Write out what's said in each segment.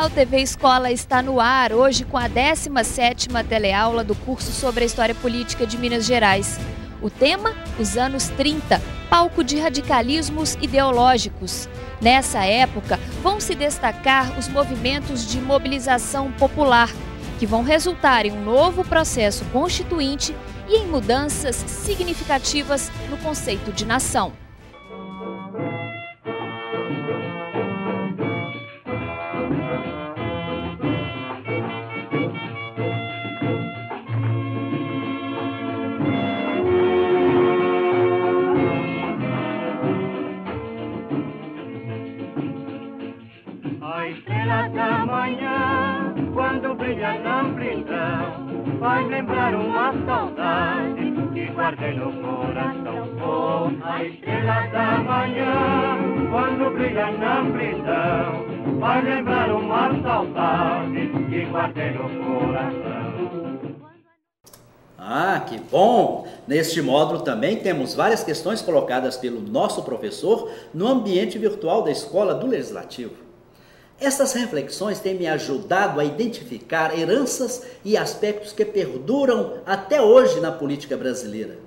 Olá, o TV Escola está no ar, hoje com a 17ª teleaula do curso sobre a História Política de Minas Gerais. O tema, os anos 30, palco de radicalismos ideológicos. Nessa época, vão se destacar os movimentos de mobilização popular, que vão resultar em um novo processo constituinte e em mudanças significativas no conceito de nação. A estrela da manhã, quando brilha na amplidão, vai lembrar uma saudade que guardei no coração. Oh, a estrela da manhã, quando brilha na amplidão, vai lembrar uma saudade que guardei no coração. Ah, que bom! Neste módulo também temos várias questões colocadas pelo nosso professor no ambiente virtual da Escola do Legislativo. Essas reflexões têm me ajudado a identificar heranças e aspectos que perduram até hoje na política brasileira.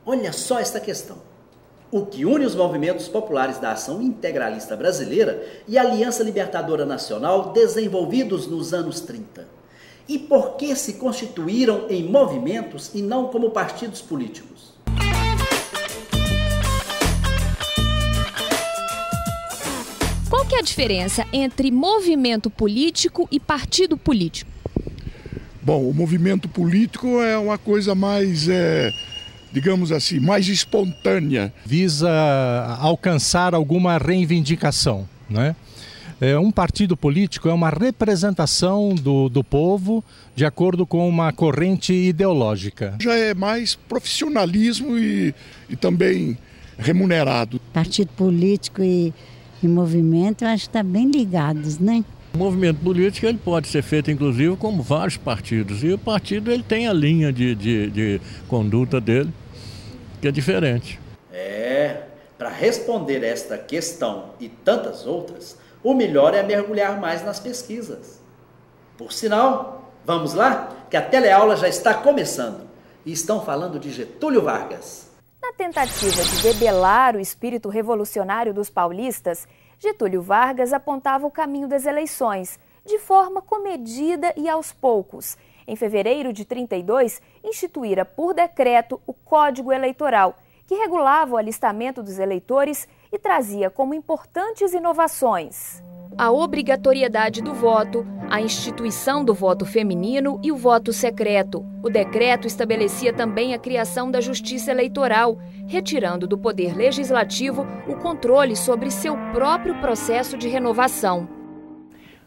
Olha só esta questão. O que une os movimentos populares da Ação Integralista Brasileira e a Aliança Libertadora Nacional desenvolvidos nos anos 30? E por que se constituíram em movimentos e não como partidos políticos? Qual que é a diferença entre movimento político e partido político? Bom, o movimento político é uma coisa mais, digamos assim, mais espontânea. Visa alcançar alguma reivindicação, né? Um partido político é uma representação do povo de acordo com uma corrente ideológica. Já é mais profissionalismo e também remunerado. Partido político e movimento, eu acho que estão bem ligados, né? O movimento político ele pode ser feito, inclusive, como vários partidos. E o partido ele tem a linha de conduta dele, que é diferente. Para responder esta questão e tantas outras, o melhor é mergulhar mais nas pesquisas. Por sinal, vamos lá, que a teleaula já está começando. E estão falando de Getúlio Vargas. Na tentativa de debelar o espírito revolucionário dos paulistas, Getúlio Vargas apontava o caminho das eleições, de forma comedida e aos poucos. Em fevereiro de 32, instituíra por decreto o Código Eleitoral, que regulava o alistamento dos eleitores e trazia como importantes inovações a obrigatoriedade do voto, a instituição do voto feminino e o voto secreto. O decreto estabelecia também a criação da Justiça Eleitoral, retirando do Poder Legislativo o controle sobre seu próprio processo de renovação.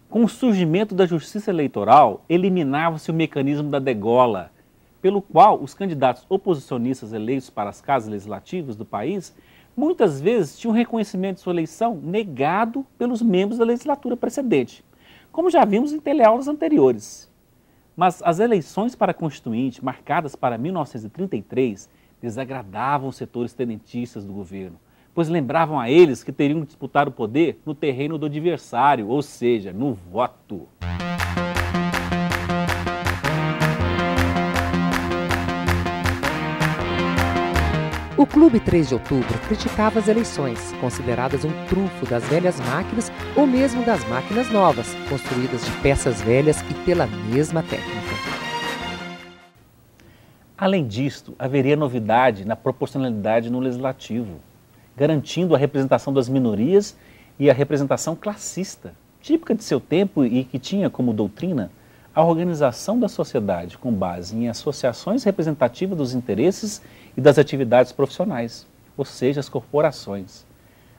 Com o surgimento da Justiça Eleitoral, eliminava-se o mecanismo da degola, pelo qual os candidatos oposicionistas eleitos para as casas legislativas do país muitas vezes tinham reconhecimento de sua eleição negado pelos membros da legislatura precedente, como já vimos em teleaulas anteriores. Mas as eleições para constituinte, marcadas para 1933, desagradavam os setores tenentistas do governo, pois lembravam a eles que teriam que disputar o poder no terreno do adversário, ou seja, no voto. O Clube 3 de Outubro criticava as eleições, consideradas um trunfo das velhas máquinas ou mesmo das máquinas novas, construídas de peças velhas e pela mesma técnica. Além disto, haveria novidade na proporcionalidade no legislativo, garantindo a representação das minorias e a representação classista, típica de seu tempo e que tinha como doutrina a organização da sociedade com base em associações representativas dos interesses e das atividades profissionais, ou seja, as corporações.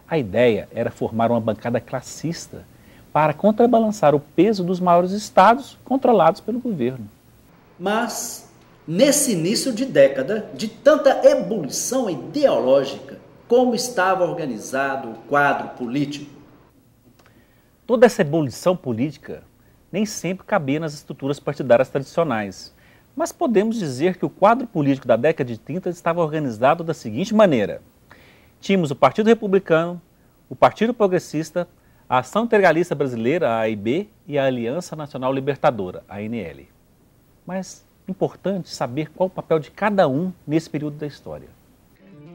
A ideia era formar uma bancada classista para contrabalançar o peso dos maiores estados controlados pelo governo. Mas, nesse início de década, de tanta ebulição ideológica, como estava organizado o quadro político? Toda essa ebulição política nem sempre cabia nas estruturas partidárias tradicionais, mas podemos dizer que o quadro político da década de 30 estava organizado da seguinte maneira. Tínhamos o Partido Republicano, o Partido Progressista, a Ação Integralista Brasileira, a AIB, e a Aliança Nacional Libertadora, a ANL. Mas importante saber qual o papel de cada um nesse período da história.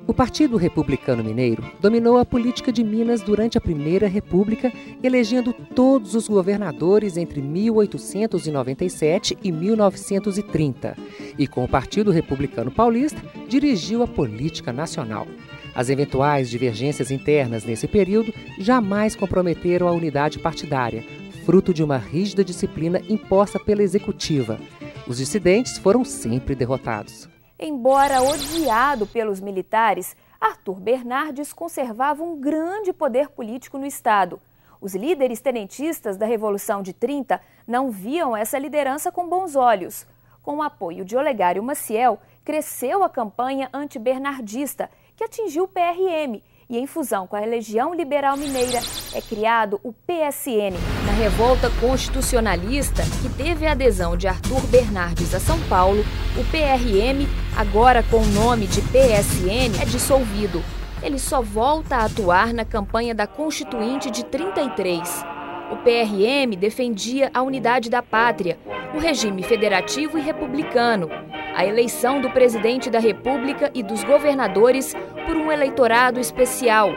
O Partido Republicano Mineiro dominou a política de Minas durante a Primeira República, elegendo todos os governadores entre 1897 e 1930. E com o Partido Republicano Paulista, dirigiu a política nacional. As eventuais divergências internas nesse período jamais comprometeram a unidade partidária, fruto de uma rígida disciplina imposta pela executiva. Os dissidentes foram sempre derrotados. Embora odiado pelos militares, Arthur Bernardes conservava um grande poder político no Estado. Os líderes tenentistas da Revolução de 30 não viam essa liderança com bons olhos. Com o apoio de Olegário Maciel, cresceu a campanha anti-bernardista, que atingiu o PRM, e em fusão com a Legião Liberal Mineira é criado o PSN. Na revolta constitucionalista, que teve a adesão de Arthur Bernardes a São Paulo, o PRM, agora com o nome de PSN, é dissolvido. Ele só volta a atuar na campanha da Constituinte de 33. O PRM defendia a unidade da pátria, o regime federativo e republicano, a eleição do presidente da República e dos governadores por um eleitorado especial,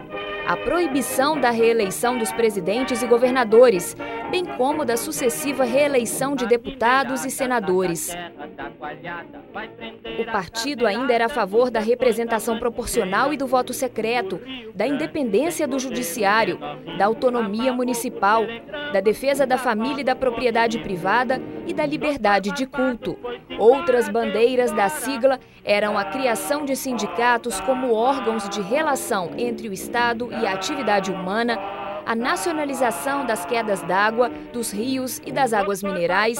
a proibição da reeleição dos presidentes e governadores, bem como da sucessiva reeleição de deputados e senadores. O partido ainda era a favor da representação proporcional e do voto secreto, da independência do judiciário, da autonomia municipal, da defesa da família e da propriedade privada e da liberdade de culto. Outras bandeiras da sigla eram a criação de sindicatos como órgãos de relação entre o Estado e a atividade humana, a nacionalização das quedas d'água, dos rios e das águas minerais,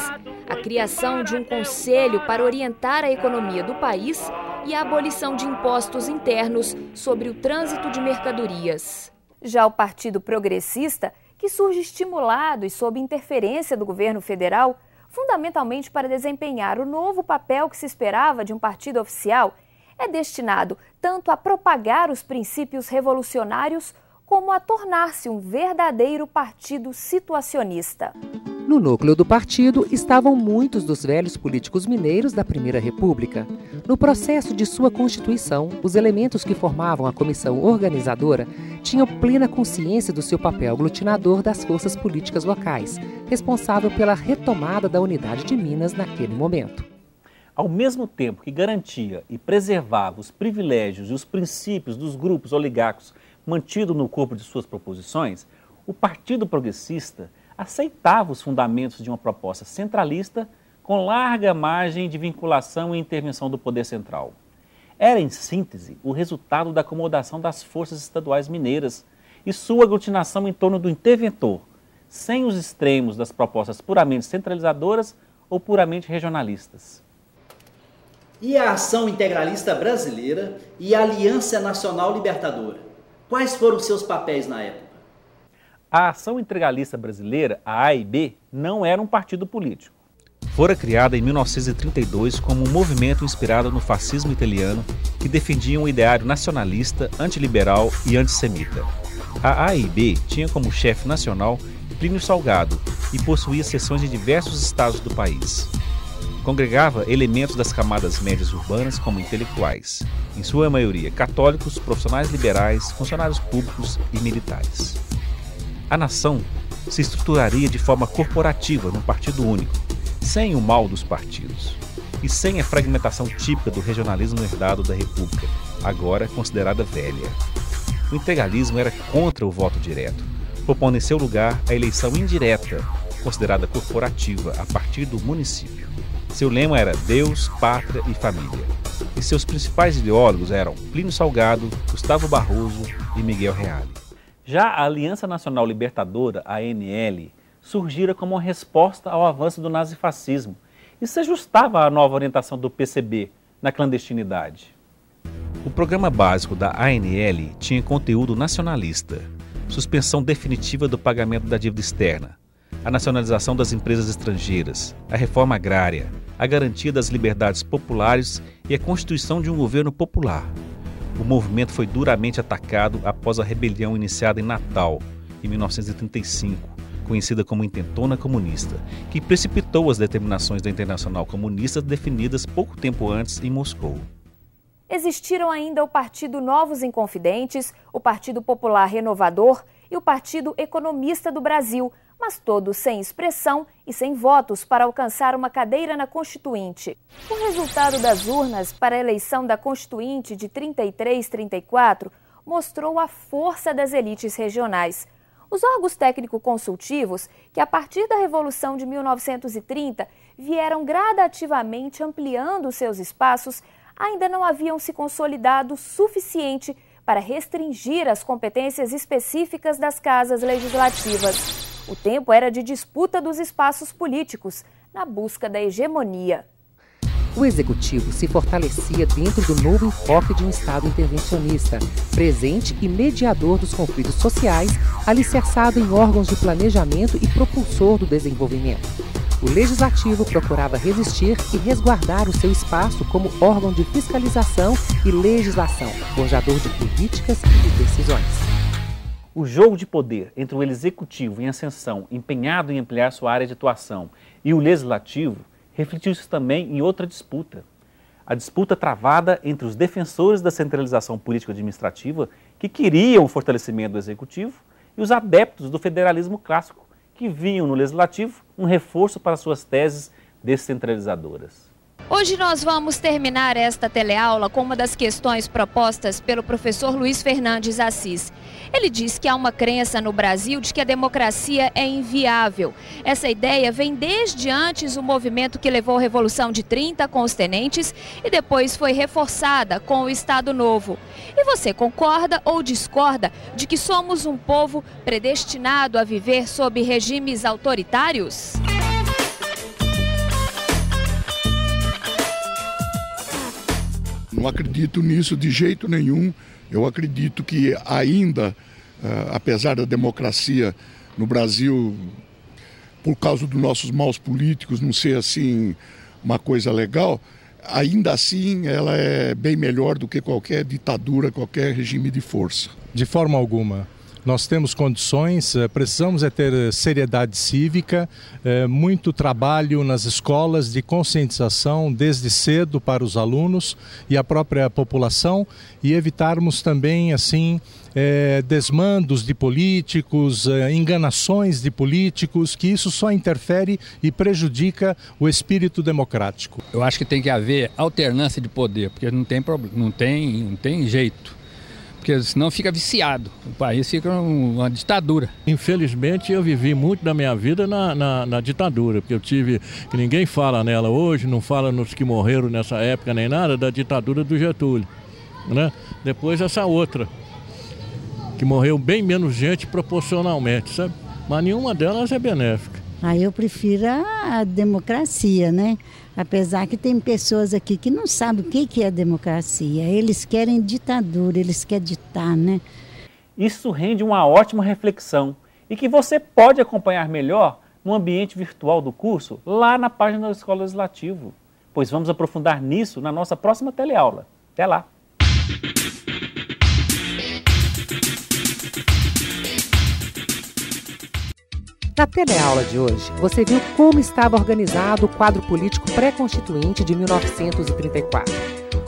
a criação de um conselho para orientar a economia do país e a abolição de impostos internos sobre o trânsito de mercadorias. Já o Partido Progressista, que surge estimulado e sob interferência do governo federal, fundamentalmente para desempenhar o novo papel que se esperava de um partido oficial, é destinado tanto a propagar os princípios revolucionários como a tornar-se um verdadeiro partido situacionista. No núcleo do partido estavam muitos dos velhos políticos mineiros da Primeira República. No processo de sua constituição, os elementos que formavam a comissão organizadora tinham plena consciência do seu papel aglutinador das forças políticas locais, responsável pela retomada da unidade de Minas naquele momento. Ao mesmo tempo que garantia e preservava os privilégios e os princípios dos grupos oligárquicos mantidos no corpo de suas proposições, o Partido Progressista aceitava os fundamentos de uma proposta centralista com larga margem de vinculação e intervenção do poder central. Era, em síntese, o resultado da acomodação das forças estaduais mineiras e sua aglutinação em torno do interventor, sem os extremos das propostas puramente centralizadoras ou puramente regionalistas. E a Ação Integralista Brasileira e a Aliança Nacional Libertadora? Quais foram seus papéis na época? A Ação Integralista Brasileira, a AIB, não era um partido político. Fora criada em 1932 como um movimento inspirado no fascismo italiano que defendia um ideário nacionalista, antiliberal e antissemita. A AIB tinha como chefe nacional Plínio Salgado e possuía seções em diversos estados do país. Congregava elementos das camadas médias urbanas como intelectuais, em sua maioria católicos, profissionais liberais, funcionários públicos e militares. A nação se estruturaria de forma corporativa num partido único, sem o mal dos partidos e sem a fragmentação típica do regionalismo herdado da República, agora considerada velha. O integralismo era contra o voto direto, propondo em seu lugar a eleição indireta, considerada corporativa a partir do município. Seu lema era Deus, Pátria e Família. E seus principais ideólogos eram Plínio Salgado, Gustavo Barroso e Miguel Reale. Já a Aliança Nacional Libertadora, a ANL, surgira como uma resposta ao avanço do nazifascismo e se ajustava à nova orientação do PCB na clandestinidade. O programa básico da ANL tinha conteúdo nacionalista, suspensão definitiva do pagamento da dívida externa, a nacionalização das empresas estrangeiras, a reforma agrária, a garantia das liberdades populares e a constituição de um governo popular. O movimento foi duramente atacado após a rebelião iniciada em Natal, em 1935, conhecida como Intentona Comunista, que precipitou as determinações da Internacional Comunista definidas pouco tempo antes em Moscou. Existiram ainda o Partido Novos Inconfidentes, o Partido Popular Renovador e o Partido Economista do Brasil, mas todos sem expressão e sem votos para alcançar uma cadeira na Constituinte. O resultado das urnas para a eleição da Constituinte de 33-34 mostrou a força das elites regionais. Os órgãos técnico-consultivos, que a partir da Revolução de 1930 vieram gradativamente ampliando seus espaços, ainda não haviam se consolidado o suficiente para restringir as competências específicas das casas legislativas. O tempo era de disputa dos espaços políticos, na busca da hegemonia. O executivo se fortalecia dentro do novo enfoque de um Estado intervencionista, presente e mediador dos conflitos sociais, alicerçado em órgãos de planejamento e propulsor do desenvolvimento. O legislativo procurava resistir e resguardar o seu espaço como órgão de fiscalização e legislação, forjador de políticas e de decisões. O jogo de poder entre o executivo em ascensão, empenhado em ampliar sua área de atuação, e o legislativo refletiu-se também em outra disputa. A disputa travada entre os defensores da centralização político-administrativa, que queriam o fortalecimento do executivo, e os adeptos do federalismo clássico, que viam no legislativo um reforço para suas teses descentralizadoras. Hoje nós vamos terminar esta teleaula com uma das questões propostas pelo professor Luiz Fernandes Assis. Ele diz que há uma crença no Brasil de que a democracia é inviável. Essa ideia vem desde antes do movimento que levou a Revolução de 30 com os tenentes e depois foi reforçada com o Estado Novo. E você concorda ou discorda de que somos um povo predestinado a viver sob regimes autoritários? Não acredito nisso de jeito nenhum. Eu acredito que ainda, apesar da democracia no Brasil, por causa dos nossos maus políticos não ser assim uma coisa legal, ainda assim ela é bem melhor do que qualquer ditadura, qualquer regime de força. De forma alguma. Nós temos condições, precisamos ter seriedade cívica, muito trabalho nas escolas de conscientização desde cedo para os alunos e a própria população e evitarmos também assim desmandos de políticos, enganações de políticos, que isso só interfere e prejudica o espírito democrático. Eu acho que tem que haver alternância de poder, porque não tem jeito. Porque senão fica viciado, o país fica uma ditadura. Infelizmente eu vivi muito da minha vida na ditadura, porque eu tive, que ninguém fala nela hoje, não fala nos que morreram nessa época nem nada, da ditadura do Getúlio, né? Depois essa outra, que morreu bem menos gente proporcionalmente, sabe? Mas nenhuma delas é benéfica. Eu prefiro a democracia, né? Apesar que tem pessoas aqui que não sabem o que é democracia. Eles querem ditadura, eles querem ditar, né? Isso rende uma ótima reflexão e que você pode acompanhar melhor no ambiente virtual do curso, lá na página da Escola Legislativa. Pois vamos aprofundar nisso na nossa próxima teleaula. Até lá! Na teleaula de hoje, você viu como estava organizado o quadro político pré-constituinte de 1934.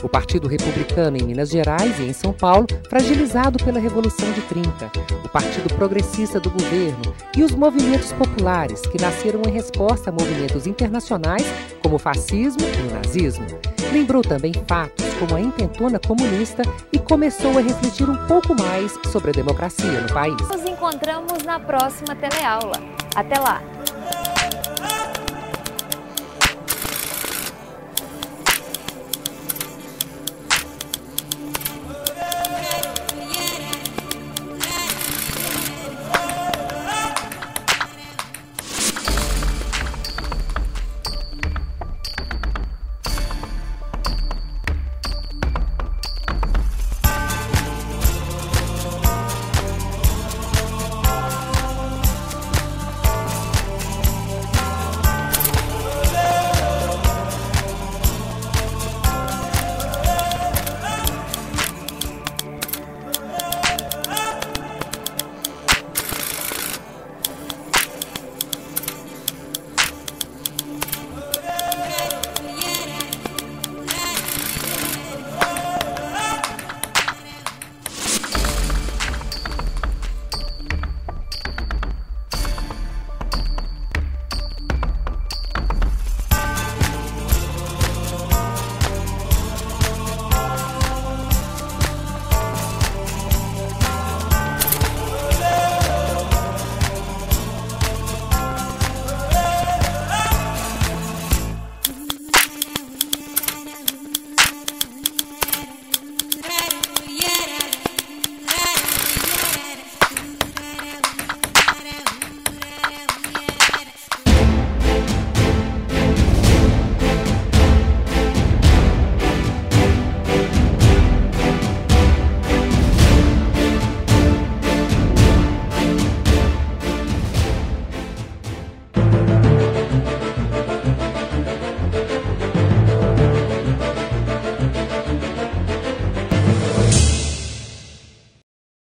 O Partido Republicano em Minas Gerais e em São Paulo, fragilizado pela Revolução de 30, o Partido Progressista do governo e os movimentos populares, que nasceram em resposta a movimentos internacionais como o fascismo e o nazismo. Lembrou também fatos como a Intentona Comunista e começou a refletir um pouco mais sobre a democracia no país. Nos encontramos na próxima teleaula. Até lá!